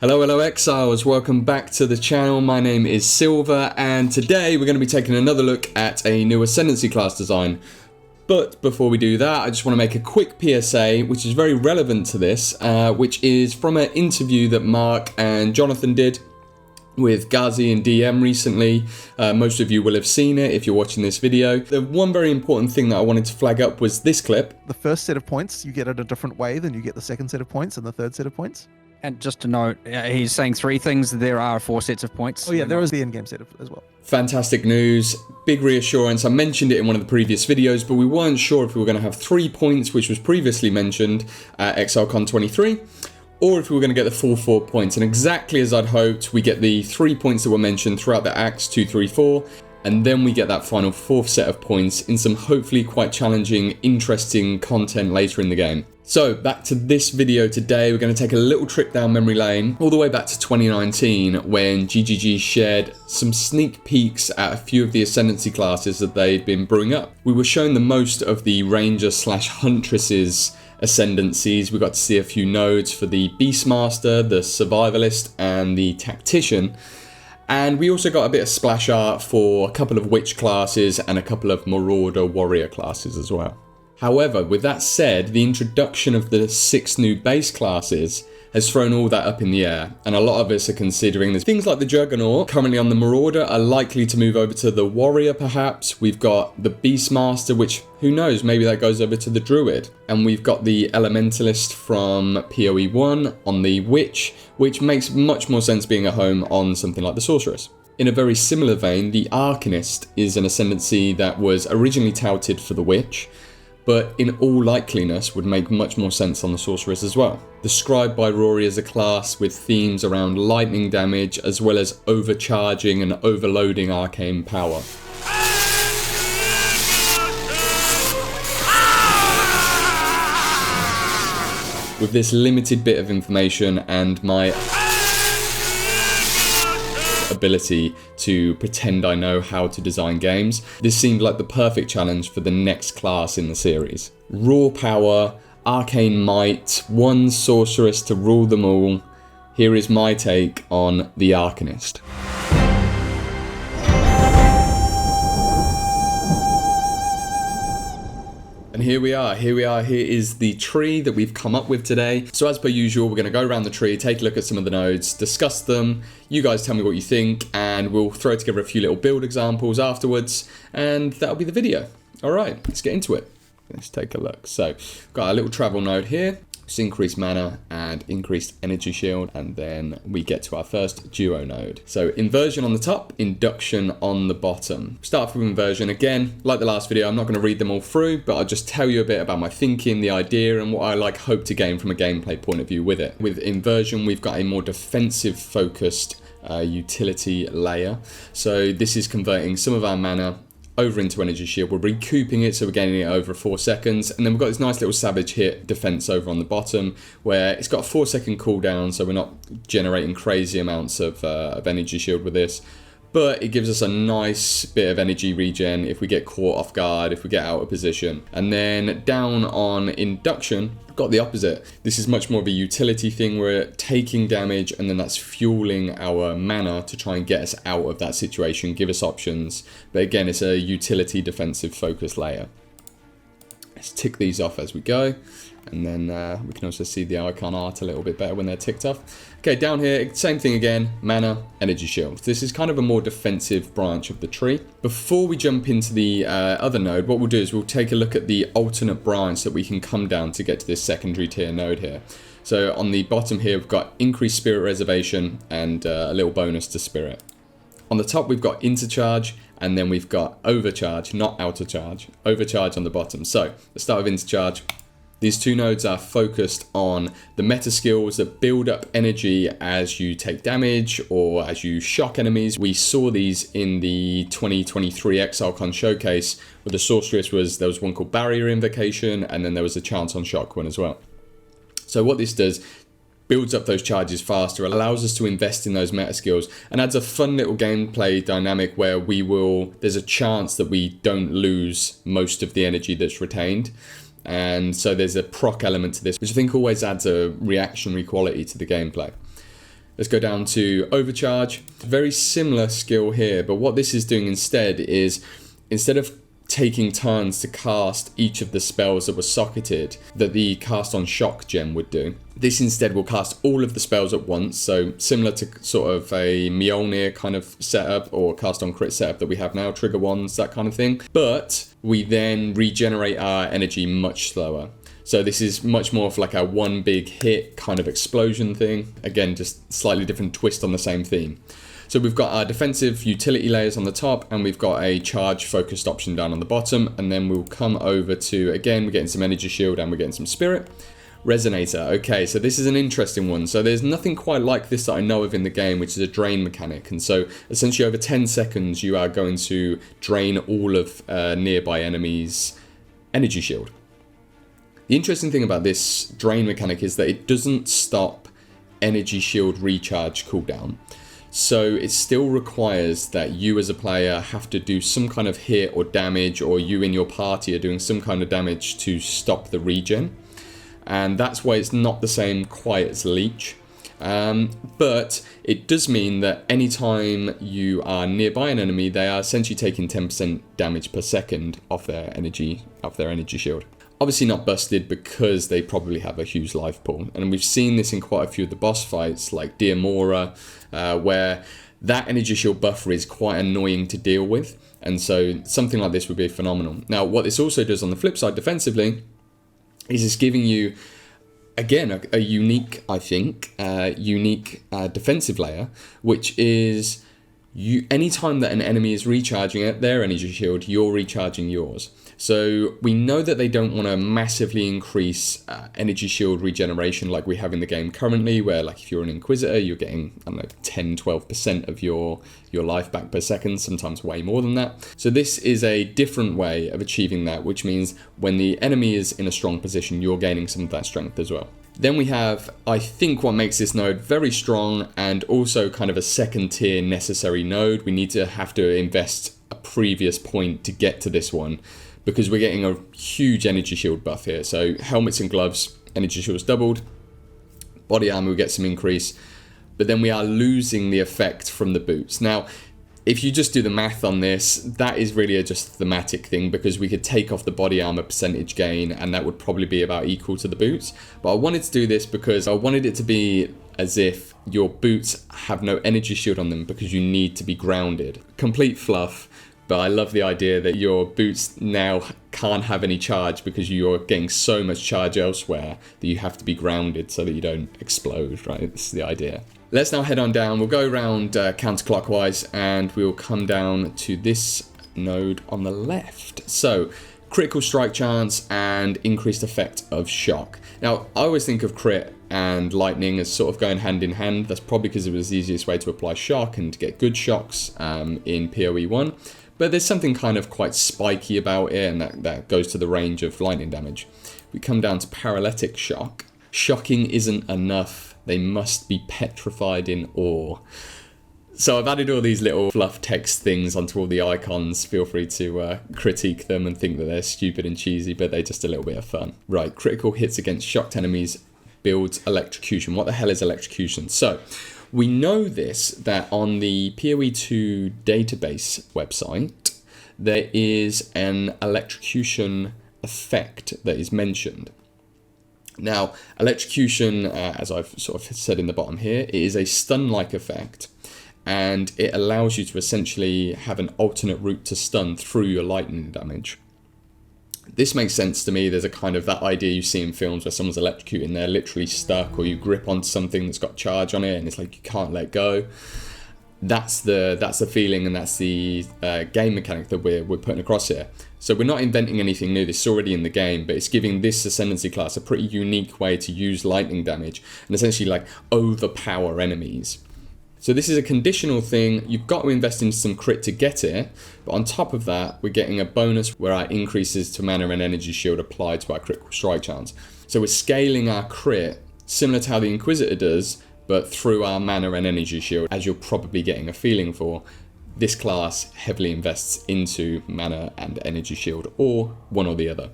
Hello Exiles, welcome back to the channel. My name is Sylver and today we're going to be taking another look at a new Ascendancy class design. But before we do that, I just want to make a quick PSA which is very relevant to this, which is from an interview that Mark and Jonathan did with Ghazi and DM recently. Most of you will have seen it if you're watching this video. The one very important thing that I wanted to flag up was this clip. The first set of points, you get it a different way than you get the second set of points and the third set of points. And just to note, he's saying 3 things. There are 4 sets of points. Oh yeah, there is the in-game set as well. Fantastic news, big reassurance. I mentioned it in one of the previous videos, but we weren't sure if we were going to have 3 points, which was previously mentioned at ExileCon 23, or if we were going to get the full 4 points. And exactly as I'd hoped, we get the 3 points that were mentioned throughout the acts 2, 3, 4, and then we get that final 4th set of points in some hopefully quite challenging, interesting content later in the game. So back to this video today, we're going to take a little trip down memory lane all the way back to 2019 when GGG shared some sneak peeks at a few of the Ascendancy classes that they'd been brewing up. We were shown the most of the Ranger/Huntress's Ascendancies. We got to see a few nodes for the Beastmaster, the Survivalist and the Tactician. And we also got a bit of splash art for a couple of Witch classes and a couple of Marauder Warrior classes as well. However, with that said, the introduction of the 6 new base classes has thrown all that up in the air, and a lot of us are considering this. Things like the Juggernaut, currently on the Marauder, are likely to move over to the Warrior perhaps. We've got the Beastmaster, which, who knows, maybe that goes over to the Druid. And we've got the Elementalist from PoE 1 on the Witch, which makes much more sense being a home on something like the Sorceress. In a very similar vein, the Arcanist is an Ascendancy that was originally touted for the Witch, but in all likeliness would make much more sense on the Sorceress as well. Described by Rory as a class with themes around lightning damage as well as overcharging and overloading arcane power. With this limited bit of information and my ability to pretend I know how to design games, this seemed like the perfect challenge for the next class in the series. Raw power, arcane might, one sorceress to rule them all. Here is my take on the Arcanist. And here we are, here is the tree that we've come up with today. So as per usual, we're going to go around the tree, take a look at some of the nodes, discuss them, you guys tell me what you think, and we'll throw together a few little build examples afterwards, and that'll be the video. Alright, let's get into it. Let's take a look. So, we've got our little travel node here. It's increased mana and increased energy shield, and then we get to our first duo node. So Inversion on the top, Induction on the bottom. Start with Inversion. Again, like the last video, I'm not going to read them all through, but I'll just tell you a bit about my thinking, the idea, and what I hope to gain from a gameplay point of view with it. With Inversion, we've got a more defensive focused utility layer. So this is converting some of our mana over into energy shield. We're recouping it, so we're gaining it over 4 seconds, and then we've got this nice little savage hit defense over on the bottom where it's got a 4-second cooldown, so we're not generating crazy amounts of energy shield with this, but it gives us a nice bit of energy regen if we get caught off guard, if we get out of position. And then down on Induction, got the opposite. This is much more of a utility thing. We're taking damage and then that's fueling our mana to try and get us out of that situation, give us options. But again, it's a utility defensive focus layer. Let's tick these off as we go. And then we can also see the icon art a little bit better when they're ticked off. Okay, down here, same thing again, mana, energy shield. This is kind of a more defensive branch of the tree. Before we jump into the other node, what we'll do is we'll take a look at the alternate branch that we can come down to get to this secondary tier node here. So on the bottom here, we've got increased spirit reservation and a little bonus to spirit. On the top, we've got Intercharge, and then we've got Overcharge, not Outercharge. Overcharge on the bottom. So let's start with Intercharge. These 2 nodes are focused on the meta skills that build up energy as you take damage or as you shock enemies. We saw these in the 2023 ExileCon showcase where the Sorceress there was one called Barrier Invocation, and then there was a Chance on Shock one as well. So what this does, builds up those charges faster, allows us to invest in those meta skills, and adds a fun little gameplay dynamic where there's a chance that we don't lose most of the energy that's retained. And so there's a proc element to this, which I think always adds a reactionary quality to the gameplay. Let's go down to Overcharge. Very similar skill here, but what this is doing instead is, instead of taking turns to cast each of the spells that were socketed that the Cast on Shock gem would do, this instead will cast all of the spells at once, so similar to sort of a Mjolnir kind of setup or Cast on Crit setup that we have now, trigger wands, that kind of thing. But we then regenerate our energy much slower. So this is much more of like a one big hit kind of explosion thing. Again, just slightly different twist on the same theme. So we've got our defensive utility layers on the top, and we've got a charge focused option down on the bottom, and then we'll come over to, again, we're getting some energy shield and we're getting some spirit. Resonator. Okay, so this is an interesting one. So there's nothing quite like this that I know of in the game, which is a drain mechanic. And so essentially over 10 seconds, you are going to drain all of nearby enemies' energy shield. The interesting thing about this drain mechanic is that it doesn't stop energy shield recharge cooldown. So it still requires that you as a player have to do some kind of hit or damage, or you in your party are doing some kind of damage to stop the regen. And that's why it's not the same quite as Leech. But it does mean that anytime you are nearby an enemy, they are essentially taking 10% damage per second off their energy shield. Obviously not busted because they probably have a huge life pool. And we've seen this in quite a few of the boss fights, like Diamora, where that energy shield buffer is quite annoying to deal with. And so something like this would be phenomenal. Now, what this also does on the flip side defensively is it's giving you, again, a unique, I think, defensive layer, which is anytime that an enemy is recharging at their energy shield, you're recharging yours. So we know that they don't want to massively increase energy shield regeneration like we have in the game currently, where like if you're an Inquisitor, you're getting, I don't know, 10-12% of your life back per second, sometimes way more than that. So this is a different way of achieving that, which means when the enemy is in a strong position, you're gaining some of that strength as well. Then we have, I think, what makes this node very strong and also kind of a second tier necessary node. We need to have to invest a previous point to get to this one, because we're getting a huge energy shield buff here. So helmets and gloves, energy shields doubled. Body armor, we get some increase. But then we are losing the effect from the boots. Now, if you just do the math on this, that is really just a thematic thing, because we could take off the body armor percentage gain and that would probably be about equal to the boots. But I wanted to do this because I wanted it to be as if your boots have no energy shield on them because you need to be grounded. Complete fluff. But I love the idea that your boots now can't have any charge because you're getting so much charge elsewhere that you have to be grounded so that you don't explode, right? This is the idea. Let's now head on down. We'll go around counterclockwise and we'll come down to this node on the left. So, critical strike chance and increased effect of shock. Now, I always think of crit and lightning as sort of going hand in hand. That's probably because it was the easiest way to apply shock and to get good shocks in PoE 1. But there's something kind of quite spiky about it, and that goes to the range of lightning damage. We come down to Paraletic shock. Shocking isn't enough. They must be petrified in awe. So I've added all these little fluff text things onto all the icons. Feel free to critique them and think that they're stupid and cheesy, but they're just a little bit of fun. Right, critical hits against shocked enemies builds electrocution. What the hell is electrocution? So we know this, that on the PoE2 database website, there is an electrocution effect that is mentioned. Now, electrocution, as I've sort of said in the bottom here, it is a stun-like effect, and it allows you to essentially have an alternate route to stun through your lightning damage. This makes sense to me. There's a kind of that idea you see in films where someone's electrocuting, they're literally stuck, or you grip onto something that's got charge on it and it's like you can't let go. That's the feeling, and that's the game mechanic that we're putting across here. So we're not inventing anything new. This is already in the game, but it's giving this Ascendancy class a pretty unique way to use lightning damage and essentially like overpower enemies. So this is a conditional thing. You've got to invest in some crit to get it, but on top of that, we're getting a bonus where our increases to mana and energy shield apply to our critical strike chance. So we're scaling our crit similar to how the Inquisitor does, but through our mana and energy shield, as you're probably getting a feeling for. This class heavily invests into mana and energy shield, or one or the other.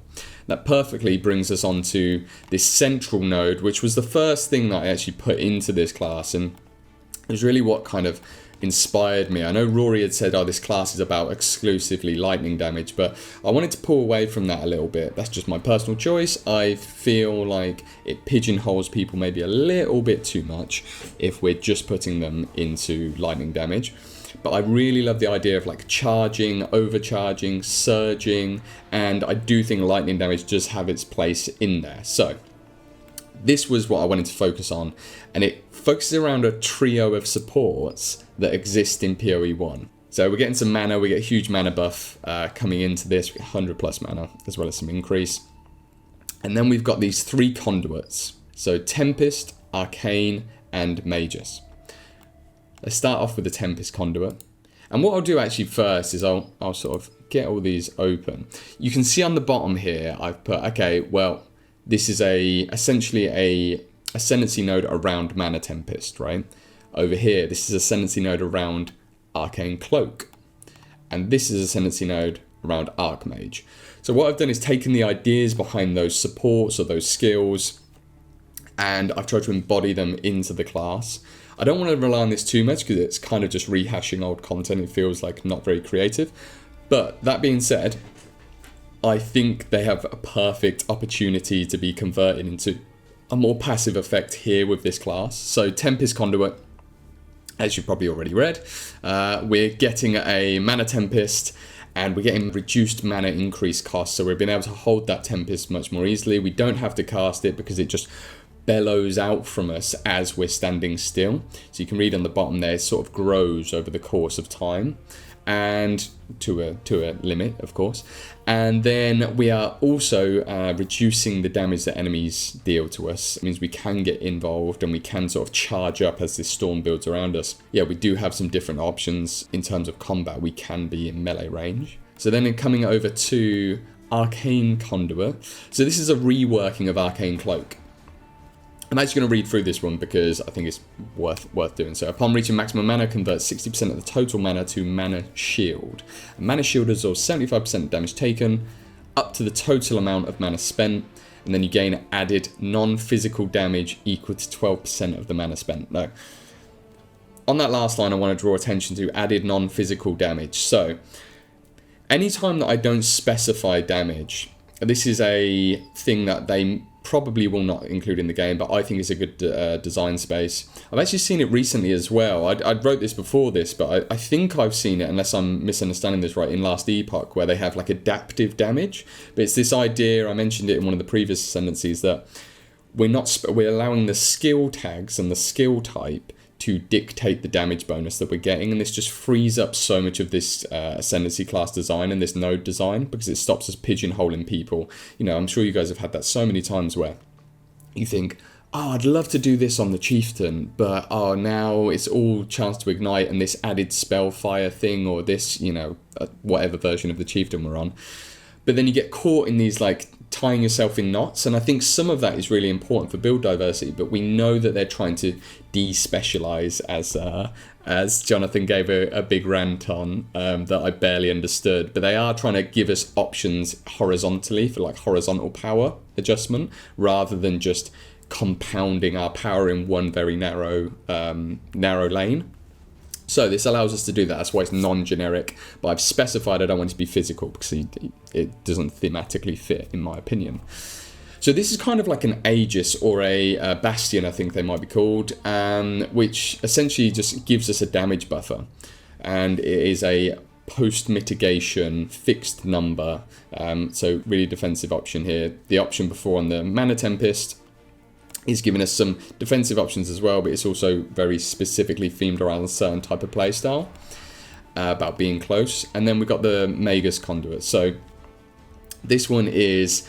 That perfectly brings us onto this central node, which was the first thing that I actually put into this class, and is really what kind of inspired me. I know Rory had said, this class is about exclusively lightning damage, but I wanted to pull away from that a little bit. That's just my personal choice. I feel like it pigeonholes people maybe a little bit too much if we're just putting them into lightning damage. But I really love the idea of like charging, overcharging, surging, and I do think lightning damage does have its place in there. So this was what I wanted to focus on, and it focuses around a trio of supports that exist in PoE 1. So we're getting some mana, we get a huge mana buff coming into this, we get 100 plus mana, as well as some increase. And then we've got these 3 conduits, so Tempest, Arcane, and Magus. Let's start off with the Tempest conduit. And what I'll do actually first is I'll sort of get all these open. You can see on the bottom here, I've put, okay, well, this is essentially a Ascendancy node around Mana Tempest, right? Over here, this is Ascendancy node around Arcane Cloak. And this is Ascendancy node around Archmage. So what I've done is taken the ideas behind those supports or those skills, and I've tried to embody them into the class. I don't want to rely on this too much because it's kind of just rehashing old content. It feels like not very creative. But that being said, I think they have a perfect opportunity to be converted into a more passive effect here with this class. So Tempest Conduit, as you've probably already read, we're getting a Mana Tempest and we're getting reduced mana increase cost. So we've been able to hold that Tempest much more easily. We don't have to cast it because it just bellows out from us as we're standing still. So you can read on the bottom there, it sort of grows over the course of time, and to a limit, of course. And then we are also reducing the damage that enemies deal to us. It means we can get involved and we can sort of charge up as this storm builds around us. Yeah, we do have some different options in terms of combat. We can be in melee range. So then coming over to Arcane Conduit. So this is a reworking of Arcane Cloak. I'm actually going to read through this one because I think it's worth doing. So upon reaching maximum mana, convert 60% of the total mana to Mana Shield. A Mana Shield absorbs 75% damage taken, up to the total amount of mana spent, and then you gain added non-physical damage equal to 12% of the mana spent. Now, on that last line, I want to draw attention to added non-physical damage. So anytime that I don't specify damage, this is a thing that they probably will not include in the game, but I think it's a good design space. I've actually seen it recently as well. I wrote this before this, but I think I've seen it, unless I'm misunderstanding this right, in Last Epoch, where they have like adaptive damage. But it's this idea, I mentioned it in one of the previous ascendancies, that we're allowing the skill tags and the skill type to dictate the damage bonus that we're getting, and this just frees up so much of this Ascendancy class design and this node design, because it stops us pigeonholing people. You know, I'm sure you guys have had that so many times where you think, oh, I'd love to do this on the Chieftain, but oh, now it's all chance to ignite and this added Spellfire thing, or this, you know, whatever version of the Chieftain we're on. But then you get caught in these, like, tying yourself in knots, and I think some of that is really important for build diversity, but we know that they're trying to de-specialize, as Jonathan gave a big rant on, that I barely understood, but they are trying to give us options horizontally for like horizontal power adjustment, rather than just compounding our power in one very narrow lane. So this allows us to do that. That's why it's non-generic, but I've specified I don't want it to be physical because it doesn't thematically fit, in my opinion. So this is kind of like an Aegis or a Bastion, I think they might be called, which essentially just gives us a damage buffer. And it is a post-mitigation fixed number, so really defensive option here. The option before on the Mana Tempest is giving us some defensive options as well, but it's also very specifically themed around a certain type of playstyle, about being close. And then we've got the Magus Conduit. So this one is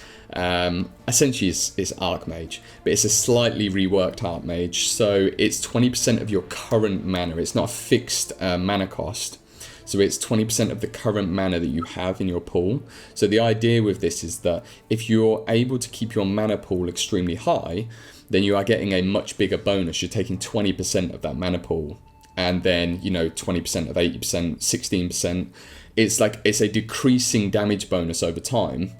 essentially is Archmage, but it's a slightly reworked Archmage. So it's 20% of your current mana. It's not a fixed mana cost. So it's 20% of the current mana that you have in your pool. So the idea with this is that if you're able to keep your mana pool extremely high, then you are getting a much bigger bonus. You're taking 20% of that mana pool, and then, you know, 20% of 80%, 16%. It's like, it's a decreasing damage bonus over time.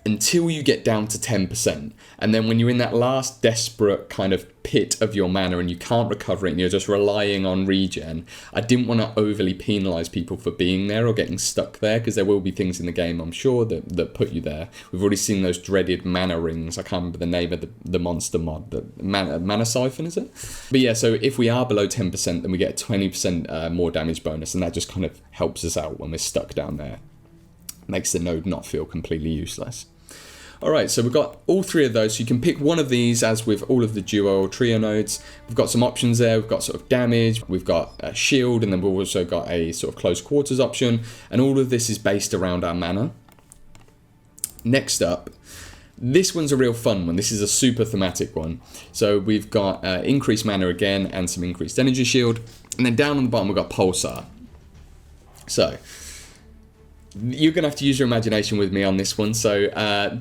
until you get down to 10%. And then when you're in that last desperate kind of pit of your mana and you can't recover it and you're just relying on regen, I didn't want to overly penalise people for being there or getting stuck there, because there will be things in the game, I'm sure, that put you there. We've already seen those dreaded mana rings. I can't remember the name of the monster mod. The mana siphon, is it? But yeah, so if we are below 10%, then we get a 20% more damage bonus, and that just kind of helps us out when we're stuck down there. Makes the node not feel completely useless. Alright, so we've got all three of those, so you can pick one of these as with all of the duo or trio nodes. We've got some options there, we've got sort of damage, we've got a shield, and then we've also got a sort of close quarters option, and all of this is based around our mana. Next up, this one's a real fun one. This is a super thematic one. So we've got increased mana again and some increased energy shield, and then down on the bottom we've got Pulsar. So you're going to have to use your imagination with me on this one. So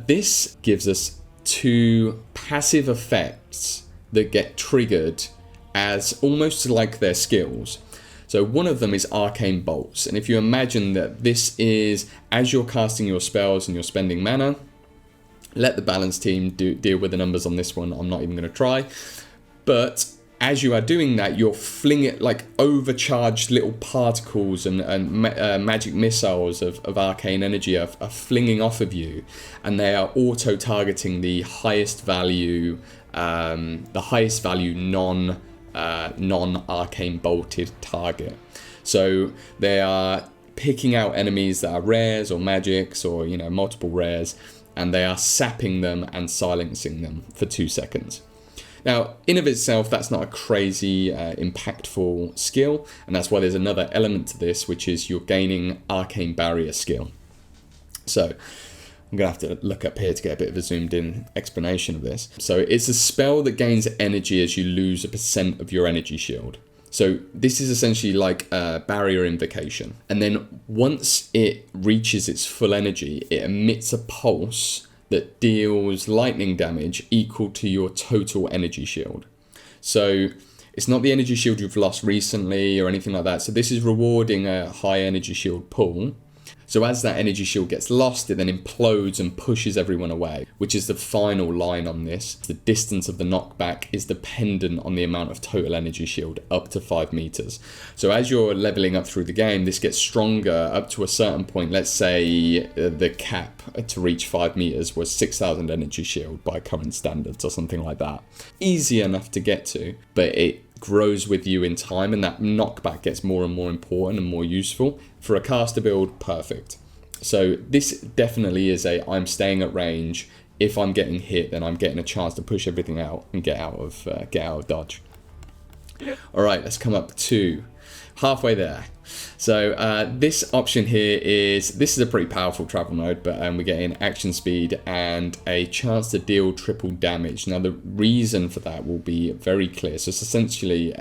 this gives us two passive effects that get triggered as almost like their skills. So one of them is Arcane Bolts. And if you imagine that this is as you're casting your spells and you're spending mana, let the balance team deal with the numbers on this one. I'm not even going to try. But as you are doing that, you're flinging like overcharged little particles and magic missiles of arcane energy are flinging off of you, and they are auto-targeting the highest value non-arcane bolted target. So they are picking out enemies that are rares or magics or multiple rares, and they are sapping them and silencing them for 2 seconds. Now, in of itself, that's not a crazy impactful skill, and that's why there's another element to this, which is you're gaining Arcane Barrier skill. So I'm going to have to look up here to get a bit of a zoomed in explanation of this. So it's a spell that gains energy as you lose a % of your energy shield. So this is essentially like a barrier invocation. And then once it reaches its full energy, it emits a pulse that deals lightning damage equal to your total energy shield. So it's not the energy shield you've lost recently or anything like that. So this is rewarding a high energy shield pool. So as that energy shield gets lost, it then implodes and pushes everyone away, which is the final line on this. The distance of the knockback is dependent on the amount of total energy shield, up to 5 meters. So as you're leveling up through the game, this gets stronger up to a certain point. Let's say the cap to reach 5 meters was 6,000 energy shield by current standards or something like that. Easy enough to get to, but it grows with you in time, and that knockback gets more and more important and more useful. For a caster build, perfect. So this definitely is I'm staying at range. If I'm getting hit, then I'm getting a chance to push everything out and get out of dodge. All right, let's come up to halfway there. So this option here this is a pretty powerful travel mode, but we're getting action speed and a chance to deal triple damage. Now the reason for that will be very clear. So it's essentially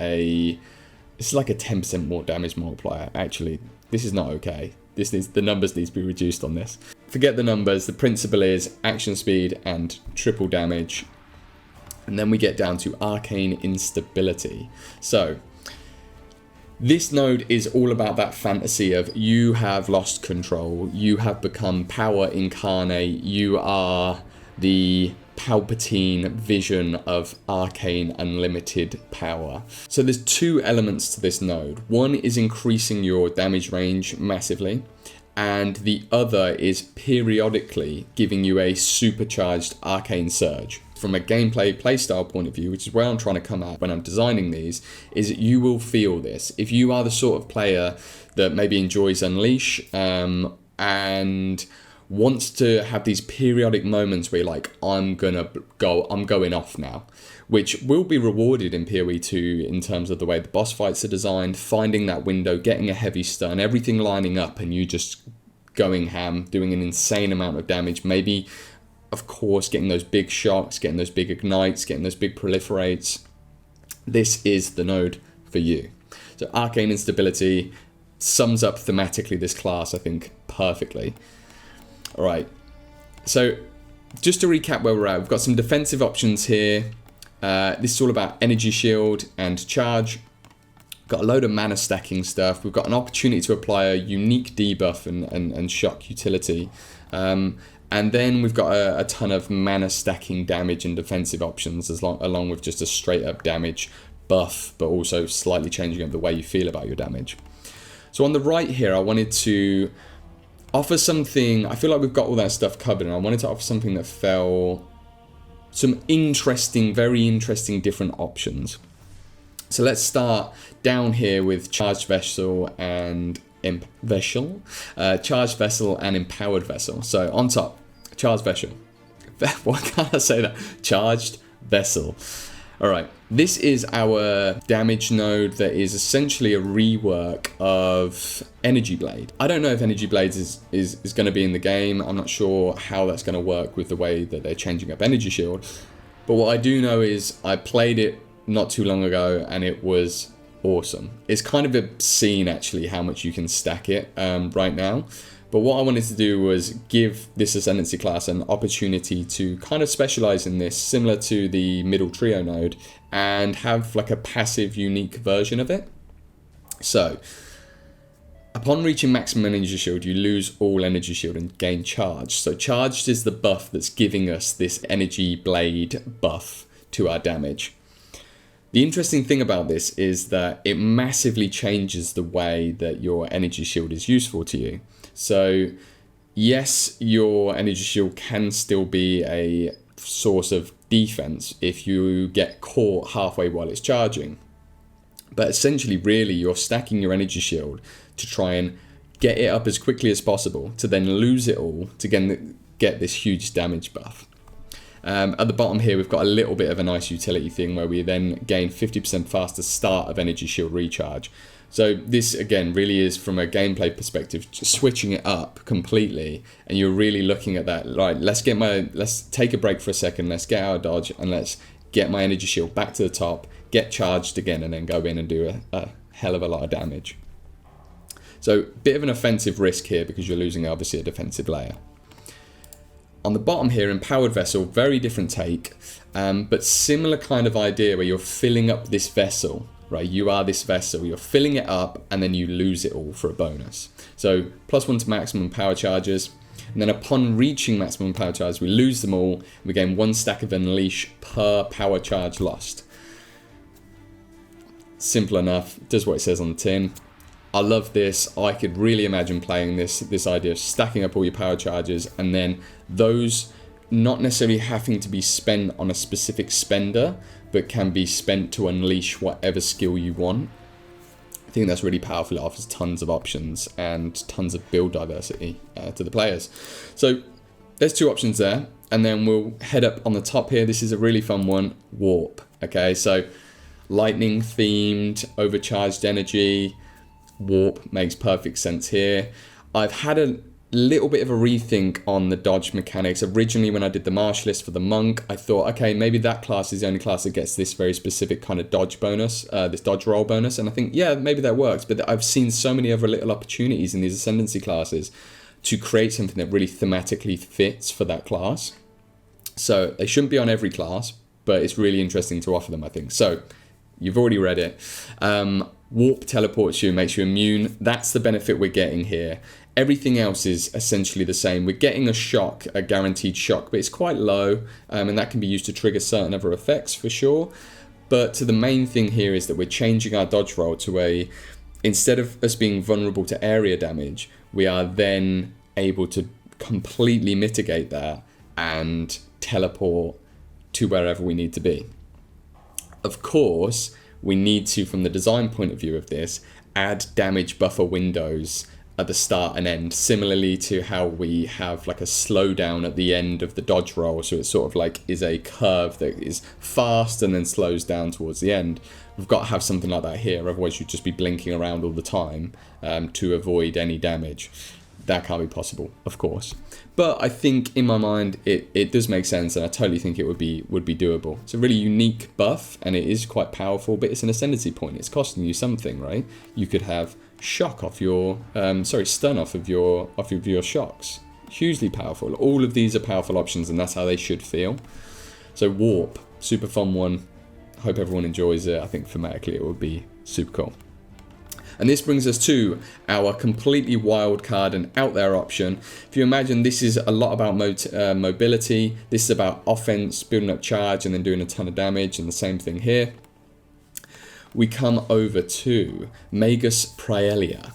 it's like a 10% more damage multiplier. Actually, this is not okay. The numbers need to be reduced on this. Forget the numbers. The principle is action speed and triple damage. And then we get down to Arcane Instability. So this node is all about that fantasy of you have lost control, you have become power incarnate, you are the Palpatine vision of arcane unlimited power. So there's two elements to this node. One is increasing your damage range massively, and the other is periodically giving you a supercharged arcane surge. From a gameplay playstyle point of view, which is where I'm trying to come at when I'm designing these, is that you will feel this. If you are the sort of player that maybe enjoys Unleash and wants to have these periodic moments where you're like, I'm going off now, which will be rewarded in PoE 2 in terms of the way the boss fights are designed, finding that window, getting a heavy stun, everything lining up, and you just going ham, doing an insane amount of damage, maybe of course getting those big shocks, getting those big ignites, getting those big proliferates. This is the node for you. So Arcane Instability sums up thematically this class, I think, perfectly. All right, so just to recap where we're at, we've got some defensive options here. This is all about energy shield and charge. Got a load of mana stacking stuff. We've got an opportunity to apply a unique debuff and shock utility. And then we've got a ton of mana stacking damage and defensive options along with just a straight up damage buff, but also slightly changing up the way you feel about your damage. So on the right here, I wanted to offer something. I feel like we've got all that stuff covered, and I wanted to offer something that felt some interesting, very interesting different options. So let's start down here with Charged Vessel and Charged Vessel and Empowered Vessel. So on top, Charged Vessel. Why can't I say that? Charged Vessel. All right, this is our damage node that is essentially a rework of Energy Blade. I don't know if Energy Blades is going to be in the game. I'm not sure how that's going to work with the way that they're changing up Energy Shield. But what I do know is I played it not too long ago and it was awesome. It's kind of obscene actually how much you can stack it right now. But what I wanted to do was give this Ascendancy class an opportunity to kind of specialize in this, similar to the middle trio node, and have like a passive unique version of it. So upon reaching maximum energy shield, you lose all energy shield and gain charge. So charged is the buff that's giving us this energy blade buff to our damage. The interesting thing about this is that it massively changes the way that your energy shield is useful to you. So yes, your energy shield can still be a source of defense if you get caught halfway while it's charging. But essentially, really, you're stacking your energy shield to try and get it up as quickly as possible, to then lose it all to get this huge damage buff. At the bottom here, we've got a little bit of a nice utility thing where we then gain 50% faster start of energy shield recharge. So this, again, really is, from a gameplay perspective, just switching it up completely. And you're really looking at that, right, let's take a break for a second, let's get out of dodge, and let's get my energy shield back to the top, get charged again, and then go in and do a hell of a lot of damage. So bit of an offensive risk here because you're losing, obviously, a defensive layer. On the bottom here, Empowered Vessel, very different take, but similar kind of idea where you're filling up this vessel, right? You are this vessel, you're filling it up, and then you lose it all for a bonus. So +1 to maximum power charges, and then upon reaching maximum power charge, we lose them all. We gain 1 stack of Unleash per power charge lost. Simple enough, does what it says on the tin. I love this. I could really imagine playing this idea of stacking up all your power charges, and then those not necessarily having to be spent on a specific spender, but can be spent to unleash whatever skill you want. I think that's really powerful. It offers tons of options and tons of build diversity to the players. So there's 2 options there, and then we'll head up on the top here. This is a really fun one, Warp. Okay, so lightning themed, overcharged energy. Warp makes perfect sense here. I've had a little bit of a rethink on the dodge mechanics. Originally, when I did the marsh list for the monk, I thought, okay, maybe that class is the only class that gets this very specific kind of dodge bonus, this dodge roll bonus. And I think, yeah, maybe that works. But I've seen so many other little opportunities in these Ascendancy classes to create something that really thematically fits for that class. So they shouldn't be on every class, but it's really interesting to offer them, I think. So you've already read it. Warp teleports you, makes you immune. That's the benefit we're getting here. Everything else is essentially the same. We're getting a shock, a guaranteed shock, but it's quite low, and that can be used to trigger certain other effects for sure. But the main thing here is that we're changing our dodge roll to instead of us being vulnerable to area damage, we are then able to completely mitigate that and teleport to wherever we need to be. Of course, we need to, from the design point of view of this, add damage buffer windows at the start and end, similarly to how we have like a slowdown at the end of the dodge roll. So it sort of like is a curve that is fast and then slows down towards the end. We've got to have something like that here, otherwise you'd just be blinking around all the time to avoid any damage. That can't be possible, of course. But I think in my mind it does make sense, and I totally think it would be doable. It's a really unique buff, and it is quite powerful, but it's an ascendancy point. It's costing you something, right? You could have shock off your stun off of your shocks. Hugely powerful. All of these are powerful options, and that's how they should feel. So Warp, super fun one. Hope everyone enjoys it. I think thematically it would be super cool. And this brings us to our completely wild card and out there option. If you imagine, this is a lot about mobility. This is about offense, building up charge and then doing a ton of damage, and the same thing here. We come over to Magus Praelia.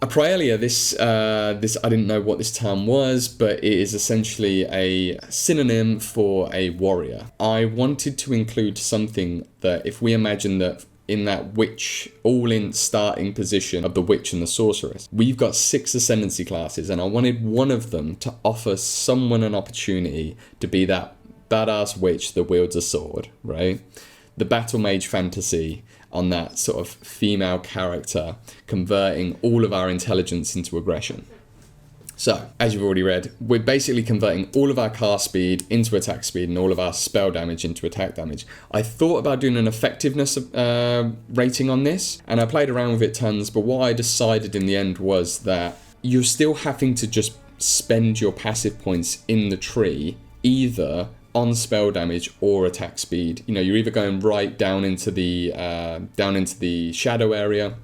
A Praelia, this I didn't know what this term was, but it is essentially a synonym for a warrior. I wanted to include something that, if we imagine that in that witch, all-in starting position of the witch and the sorceress, we've got 6 ascendancy classes, and I wanted one of them to offer someone an opportunity to be that badass witch that wields a sword, right? The Battlemage fantasy on that sort of female character, converting all of our intelligence into aggression. So, as you've already read, we're basically converting all of our cast speed into attack speed and all of our spell damage into attack damage. I thought about doing an effectiveness rating on this, and I played around with it tons, but what I decided in the end was that you're still having to just spend your passive points in the tree, either on spell damage or attack speed. You know, you're either going right down into the shadow area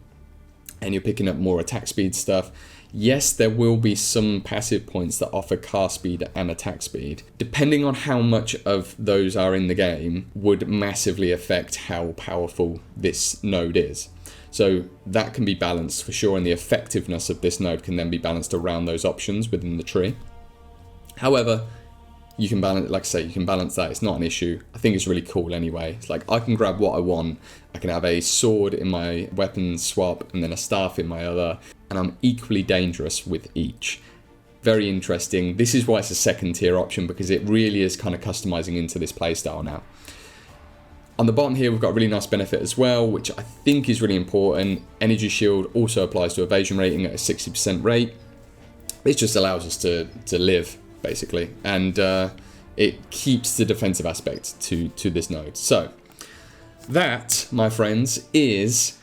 and you're picking up more attack speed stuff. Yes, there will be some passive points that offer cast speed and attack speed. Depending on how much of those are in the game would massively affect how powerful this node is. So that can be balanced for sure, and the effectiveness of this node can then be balanced around those options within the tree. However, you can balance, like I say, you can balance that. It's not an issue. I think it's really cool anyway. It's like I can grab what I want. I can have a sword in my weapon swap and then a staff in my other, and I'm equally dangerous with each. Very interesting. This is why it's a second tier option, because it really is kind of customizing into this playstyle now. On the bottom here, we've got a really nice benefit as well, which I think is really important. Energy Shield also applies to evasion rating at a 60% rate. It just allows us to live, basically, and it keeps the defensive aspect to this node. So that, my friends, is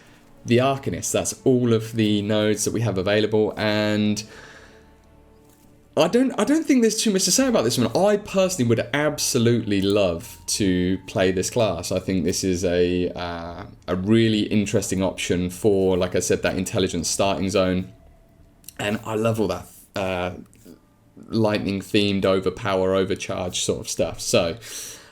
the Arcanist. That's all of the nodes that we have available, and I don't think there's too much to say about this one. I personally would absolutely love to play this class. I think this is a really interesting option for, like I said, that intelligence starting zone, and I love all that lightning themed overpower, overcharge sort of stuff. So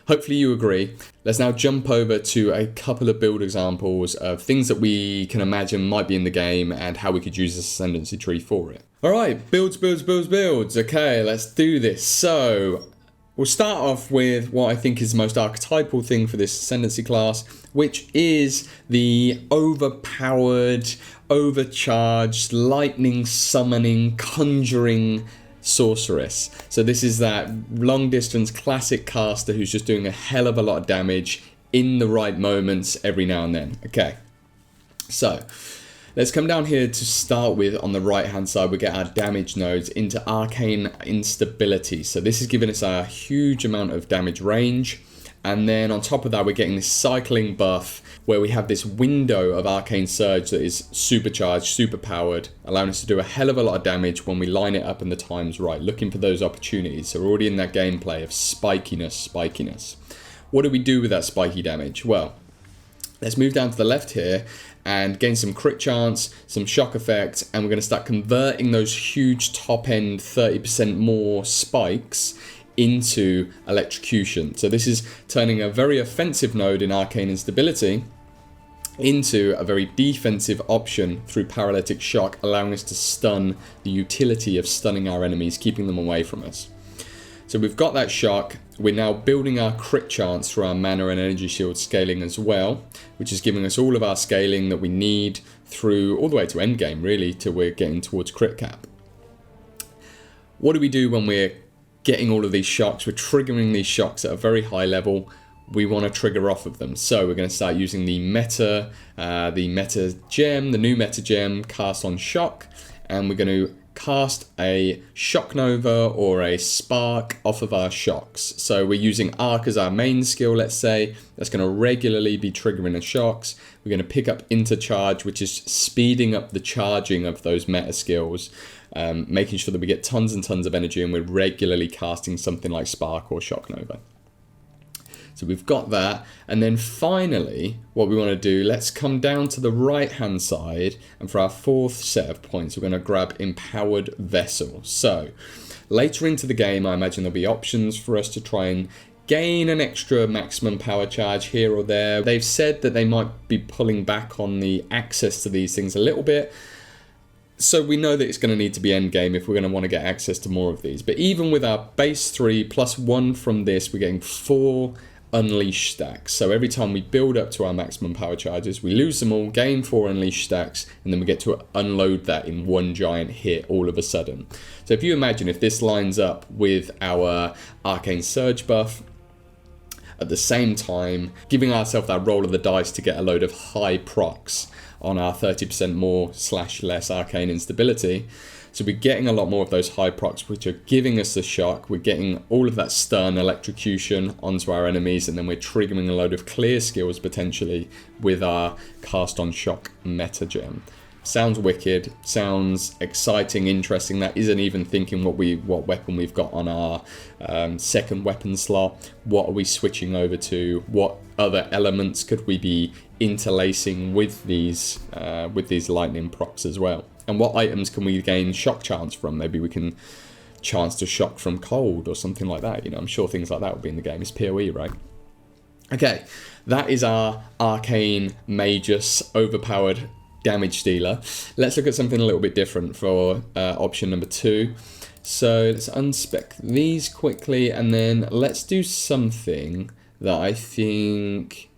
hopefully you agree. Let's now jump over to a couple of build examples of things that we can imagine might be in the game and how we could use this ascendancy tree for it. All right, builds. Okay, let's do this. So we'll start off with what I think is the most archetypal thing for this ascendancy class, which is the overpowered, overcharged, lightning summoning, conjuring Sorceress. So this is that long distance classic caster who's just doing a hell of a lot of damage in the right moments every now and then. Okay, so let's come down here to start with. On the right hand side, we get our damage nodes into Arcane Instability. So this is giving us a huge amount of damage range, and then on top of that, we're getting this cycling buff where we have this window of Arcane Surge that is supercharged, super powered, allowing us to do a hell of a lot of damage when we line it up and the time's right, looking for those opportunities. So we're already in that gameplay of spikiness. What do we do with that spiky damage? Well, let's move down to the left here and gain some crit chance, some shock effect, and we're going to start converting those huge top end 30% more spikes into electrocution. So this is turning a very offensive node in Arcane Instability into a very defensive option through Paraletic Shock, allowing us to stun, the utility of stunning our enemies, keeping them away from us. So we've got that shock. We're now building our crit chance through our mana and energy shield scaling as well, which is giving us all of our scaling that we need through all the way to endgame, really, till we're getting towards crit cap. What do we do when we're getting all of these shocks? We're triggering these shocks at a very high level. We want to trigger off of them, so we're going to start using the meta gem, the new meta gem, cast on shock, and we're going to cast a shock nova or a spark off of our shocks. So we're using arc as our main skill, let's say. That's going to regularly be triggering the shocks. We're going to pick up intercharge, which is speeding up the charging of those meta skills, making sure that we get tons and tons of energy, and we're regularly casting something like spark or shock nova. So we've got that. And then finally, what we want to do, let's come down to the right-hand side. And for our fourth set of points, we're going to grab Empowered Vessel. So later into the game, I imagine there'll be options for us to try and gain an extra maximum power charge here or there. They've said that they might be pulling back on the access to these things a little bit. So we know that it's going to need to be endgame if we're going to want to get access to more of these. But even with our base 3 plus 1 from this, we're getting 4 Unleash stacks. So every time we build up to our maximum power charges, we lose them all, gain 4 Unleash stacks, and then we get to unload that in one giant hit all of a sudden. So if you imagine if this lines up with our Arcane Surge buff, at the same time giving ourselves that roll of the dice to get a load of high procs on our 30% more / less Arcane Instability. So we're getting a lot more of those high procs, which are giving us the shock. We're getting all of that stun electrocution onto our enemies, and then we're triggering a load of clear skills potentially with our Cast on Shock meta gem. Sounds wicked, sounds exciting, interesting. That isn't even thinking what weapon we've got on our second weapon slot. What are we switching over to? What other elements could we be interlacing with these lightning procs as well? And what items can we gain shock chance from? Maybe we can chance to shock from cold or something like that. You know, I'm sure things like that will be in the game. It's PoE, right? Okay, that is our Arcane Magus overpowered damage dealer. Let's look at something a little bit different for option number 2. So let's unspec these quickly, and then let's do something that I think,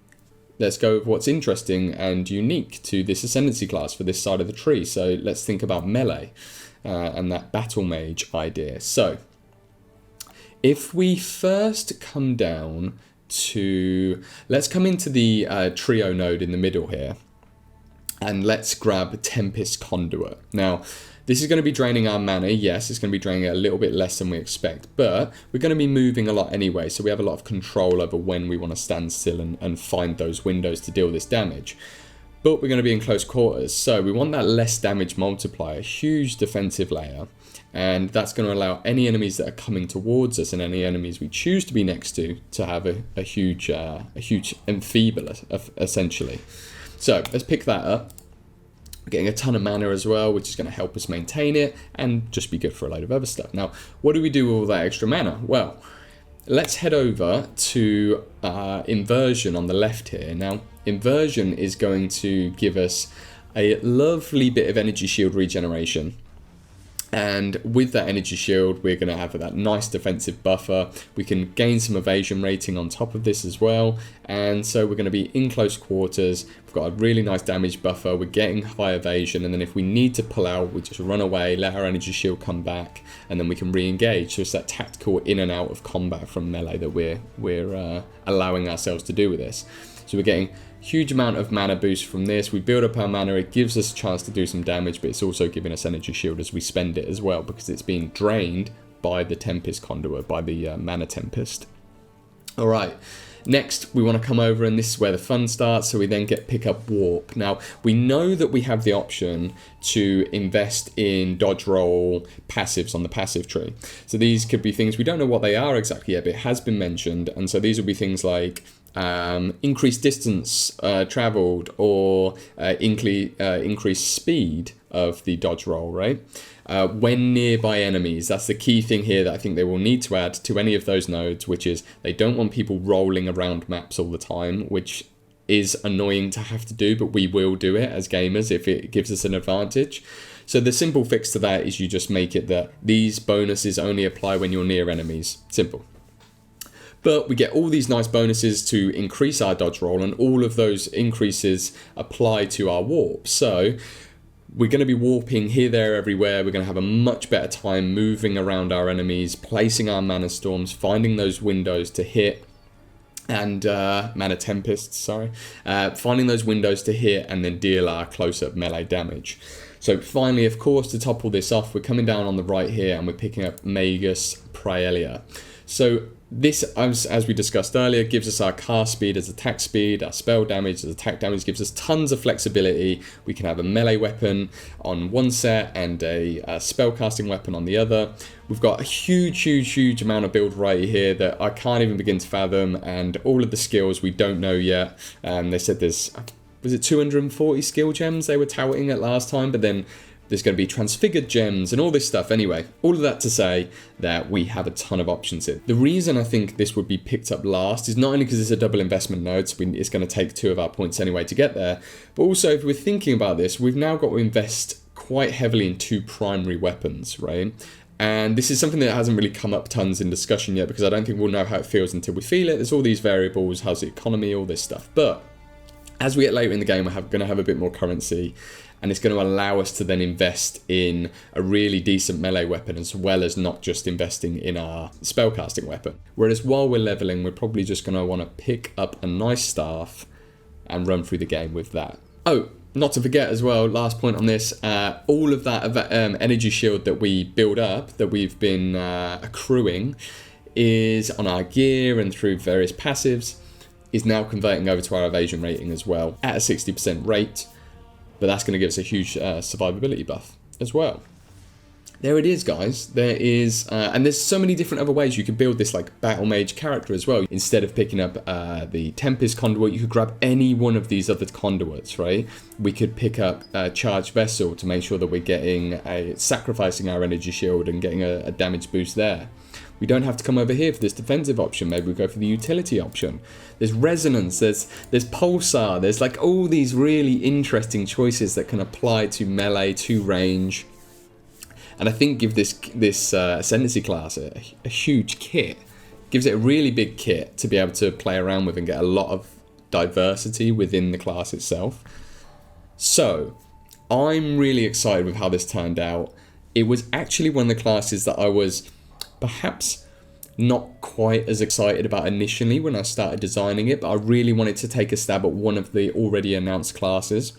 let's go with what's interesting and unique to this Ascendancy class for this side of the tree. So let's think about melee and that Battlemage idea. So if we first come down to, let's come into the trio node in the middle here, and let's grab Tempest Conduit. Now, this is going to be draining our mana. Yes, it's going to be draining it a little bit less than we expect, but we're going to be moving a lot anyway, so we have a lot of control over when we want to stand still and find those windows to deal this damage. But we're going to be in close quarters, so we want that less damage multiplier, huge defensive layer, and that's going to allow any enemies that are coming towards us and any enemies we choose to be next to have a huge enfeebler, essentially. So let's pick that up. We're getting a ton of mana as well, which is going to help us maintain it and just be good for a load of other stuff. Now, what do we do with all that extra mana? Well, let's head over to Inversion on the left here. Now, Inversion is going to give us a lovely bit of energy shield regeneration. And with that energy shield, we're going to have that nice defensive buffer. We can gain some evasion rating on top of this as well. And so we're going to be in close quarters. We've got a really nice damage buffer. We're getting high evasion. And then if we need to pull out, we just run away, let our energy shield come back, and then we can re-engage. So it's that tactical in and out of combat from melee that we're allowing ourselves to do with this. So we're getting huge amount of mana boost from this. We build up our mana, it gives us a chance to do some damage, but it's also giving us energy shield as we spend it as well, because it's being drained by the Tempest Conduit, by the Mana Tempest. Alright, next we want to come over, and this is where the fun starts, so we then pick up Warp. Now, we know that we have the option to invest in dodge roll passives on the passive tree. So these could be things, we don't know what they are exactly yet, but it has been mentioned, and so these will be things like increased distance traveled, or increased speed of the dodge roll, right? When nearby enemies, that's the key thing here that I think they will need to add to any of those nodes, which is they don't want people rolling around maps all the time, which is annoying to have to do, but we will do it as gamers if it gives us an advantage. So the simple fix to that is you just make it that these bonuses only apply when you're near enemies. Simple. But we get all these nice bonuses to increase our dodge roll, and all of those increases apply to our warp. So we're going to be warping here, there, everywhere. We're going to have a much better time moving around our enemies, placing our mana storms, finding those windows to hit, and mana tempests, sorry. Finding those windows to hit and then deal our close-up melee damage. So finally, of course, to top all this off, we're coming down on the right here and we're picking up Magus Praelia. So this, as we discussed earlier, gives us our cast speed as attack speed, our spell damage as attack damage, gives us tons of flexibility. We can have a melee weapon on one set and a spellcasting weapon on the other. We've got a huge amount of build variety here that I can't even begin to fathom, and all of the skills we don't know yet. They said there's, was it 240 skill gems they were touting at last time, but then there's going to be transfigured gems and all this stuff. Anyway, all of that to say that we have a ton of options here. The reason I think this would be picked up last is not only because it's a double investment node, so it's going to take 2 of our points anyway to get there, but also if we're thinking about this, we've now got to invest quite heavily in 2 primary weapons, right? And this is something that hasn't really come up tons in discussion yet, because I don't think we'll know how it feels until we feel it. There's all these variables, how's the economy, all this stuff. But as we get later in the game, we're going to have a bit more currency, and it's going to allow us to then invest in a really decent melee weapon, as well as not just investing in our spellcasting weapon. Whereas while we're leveling, we're probably just going to want to pick up a nice staff and run through the game with that. Oh, not to forget as well, last point on this, all of that energy shield that we build up, that we've been accruing, is on our gear and through various passives, is now converting over to our evasion rating as well at a 60% rate. But that's going to give us a huge survivability buff as well. There it is, guys. There is, and there's so many different other ways you could build this like Battlemage character as well. Instead of picking up the Tempest Conduit, you could grab any one of these other conduits, right? We could pick up a Charged Vessel to make sure that we're getting sacrificing our energy shield and getting a damage boost there. We don't have to come over here for this defensive option. Maybe we go for the utility option. There's resonance, there's pulsar, there's like all these really interesting choices that can apply to melee, to range. And I think give this Ascendancy class a huge kit. Gives it a really big kit to be able to play around with and get a lot of diversity within the class itself. So, I'm really excited with how this turned out. It was actually one of the classes that I was perhaps not quite as excited about initially when I started designing it, but I really wanted to take a stab at one of the already announced classes.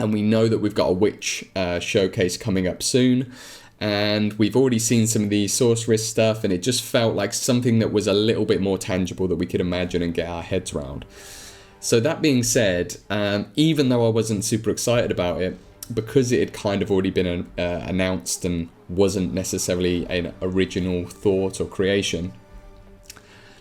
And we know that we've got a witch showcase coming up soon, and we've already seen some of the Sorceress stuff, and it just felt like something that was a little bit more tangible that we could imagine and get our heads around. So that being said, even though I wasn't super excited about it, because it had kind of already been announced and wasn't necessarily an original thought or creation,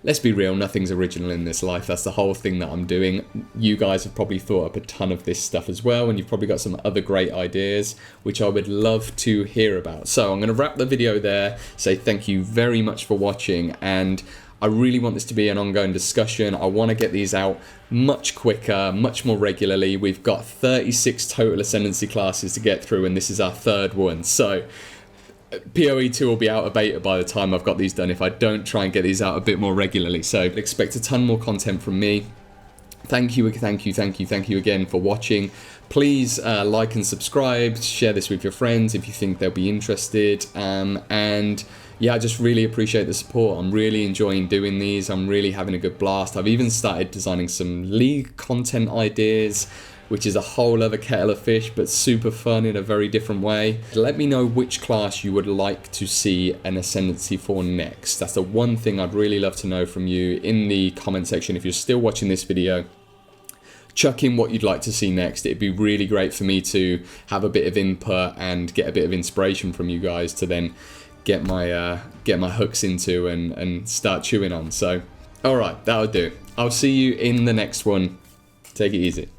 let's be real, nothing's original in this life. That's the whole thing that I'm doing. You guys have probably thought up a ton of this stuff as well, and you've probably got some other great ideas, which I would love to hear about. So I'm going to wrap the video there, say thank you very much for watching, and I really want this to be an ongoing discussion. I want to get these out much quicker, much more regularly. We've got 36 total Ascendancy classes to get through, and this is our 3rd one. So PoE 2 will be out of beta by the time I've got these done if I don't try and get these out a bit more regularly. So expect a ton more content from me. Thank you again for watching. Please like and subscribe, share this with your friends if you think they'll be interested, and yeah, I just really appreciate the support. I'm really enjoying doing these. I'm really having a good blast. I've even started designing some League content ideas, which is a whole other kettle of fish, but super fun in a very different way. Let me know which class you would like to see an Ascendancy for next. That's the one thing I'd really love to know from you in the comment section. If you're still watching this video, chuck in what you'd like to see next. It'd be really great for me to have a bit of input and get a bit of inspiration from you guys to then get my hooks into and start chewing on. So, all right, that'll do. I'll see you in the next one. Take it easy.